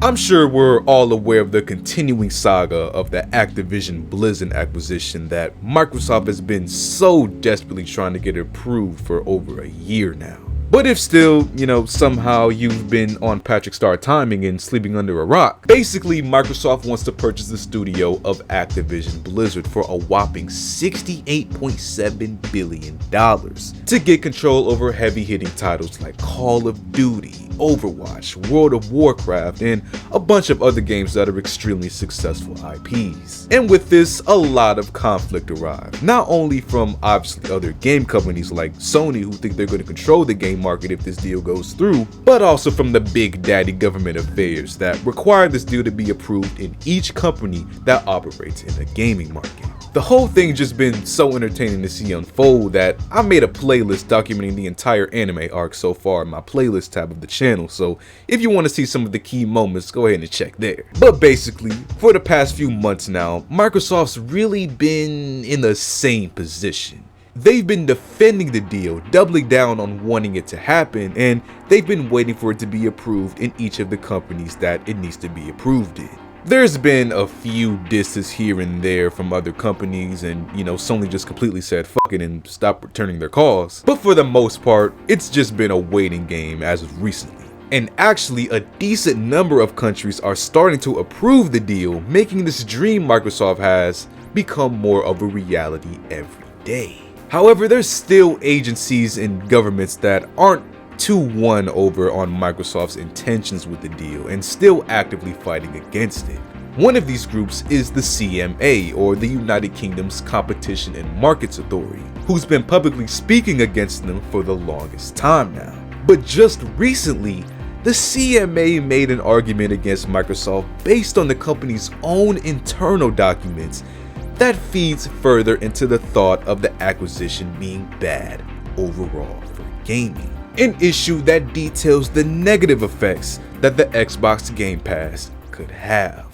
I'm sure we're all aware of the continuing saga of the Activision Blizzard acquisition that Microsoft has been so desperately trying to get approved for over a year now. But if still, somehow you've been on Patrick Star timing and sleeping under a rock, basically Microsoft wants to purchase the studio of Activision Blizzard for a whopping $68.7 billion to get control over heavy-hitting titles like Call of Duty, Overwatch, World of Warcraft, and a bunch of other games that are extremely successful IPs. And with this, a lot of conflict arrived, not only from obviously other game companies like Sony who think they're going to control the game market if this deal goes through, but also from the big daddy government affairs that require this deal to be approved in each company that operates in the gaming market. The whole thing just been so entertaining to see unfold that I made a playlist documenting the entire anime arc so far in my playlist tab of the channel, so if you want to see some of the key moments, go ahead and check there. But basically, for the past few months now, Microsoft's really been in the same position. They've been defending the deal, doubling down on wanting it to happen, and they've been waiting for it to be approved in each of the companies that it needs to be approved in. There's been a few disses here and there from other companies, and Sony just completely said fuck it and stopped returning their calls. But for the most part, it's just been a waiting game as of recently. And actually, a decent number of countries are starting to approve the deal, making this dream Microsoft has become more of a reality every day. However, there's still agencies and governments that aren't too won over on Microsoft's intentions with the deal and still actively fighting against it. One of these groups is the CMA, or the United Kingdom's Competition and Markets Authority, who's been publicly speaking against them for the longest time now. But just recently, the CMA made an argument against Microsoft based on the company's own internal documents that feeds further into the thought of the acquisition being bad overall for gaming. An issue that details the negative effects that the Xbox Game Pass could have.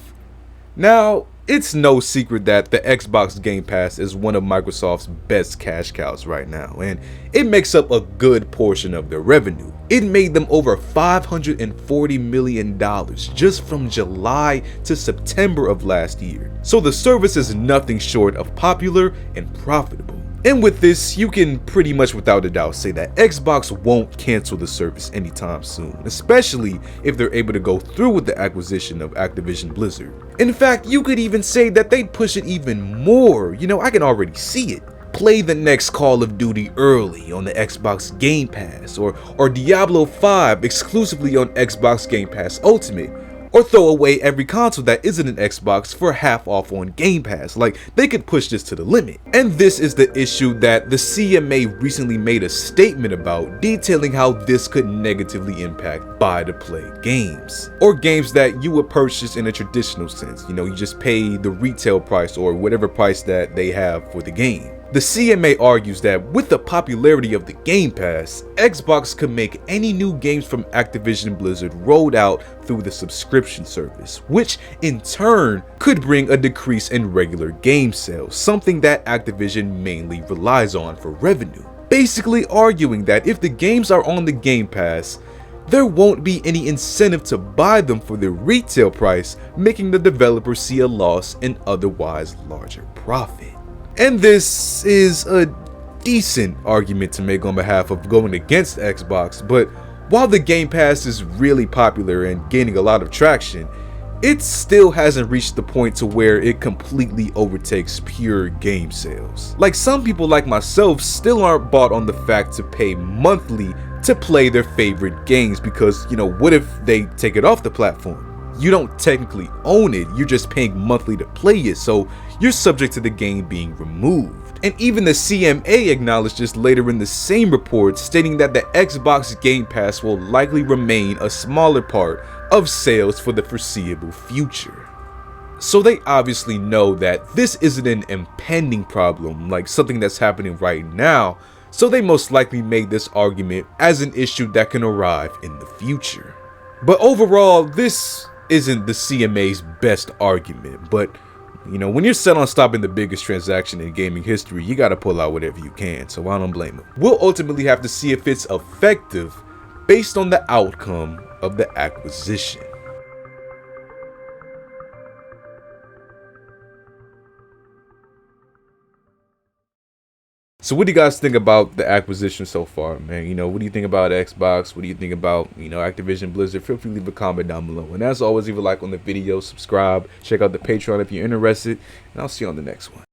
Now, it's no secret that the Xbox Game Pass is one of Microsoft's best cash cows right now, and it makes up a good portion of their revenue. It made them over $540 million just from July to September of last year. So the service is nothing short of popular and profitable. And with this, you can pretty much without a doubt say that Xbox won't cancel the service anytime soon, especially if they're able to go through with the acquisition of Activision Blizzard. In fact, you could even say that they'd push it even more. I can already see it. Play the next Call of Duty early on the Xbox Game Pass, or Diablo 5 exclusively on Xbox Game Pass Ultimate, or throw away every console that isn't an Xbox for half off on Game Pass. Like, they could push this to the limit. And this is the issue that the CMA recently made a statement about, detailing how this could negatively impact buy-to-play games, or games that you would purchase in a traditional sense. You just pay the retail price or whatever price that they have for the game. The CMA argues that with the popularity of the Game Pass, Xbox could make any new games from Activision Blizzard rolled out through the subscription service, which in turn could bring a decrease in regular game sales, something that Activision mainly relies on for revenue. Basically arguing that if the games are on the Game Pass, there won't be any incentive to buy them for their retail price, making the developers see a loss in otherwise larger profit. And this is a decent argument to make on behalf of going against Xbox, but while the Game Pass is really popular and gaining a lot of traction, it still hasn't reached the point to where it completely overtakes pure game sales. Like, some people like myself still aren't bought on the fact to pay monthly to play their favorite games, because what if they take it off the platform? You don't technically own it, you're just paying monthly to play it, so you're subject to the game being removed. And even the CMA acknowledged this later in the same report, stating that the Xbox Game Pass will likely remain a smaller part of sales for the foreseeable future. So they obviously know that this isn't an impending problem, like something that's happening right now, so they most likely made this argument as an issue that can arrive in the future. But overall, this isn't the CMA's best argument, but when you're set on stopping the biggest transaction in gaming history, you gotta pull out whatever you can, so I don't blame them. We'll ultimately have to see if it's effective based on the outcome of the acquisition. So what do you guys think about the acquisition so far, man? You know, what do you think about Xbox? What do you think about, you know, Activision Blizzard? Feel free to leave a comment down below. And as always, leave a like on the video, subscribe, check out the Patreon if you're interested, and I'll see you on the next one.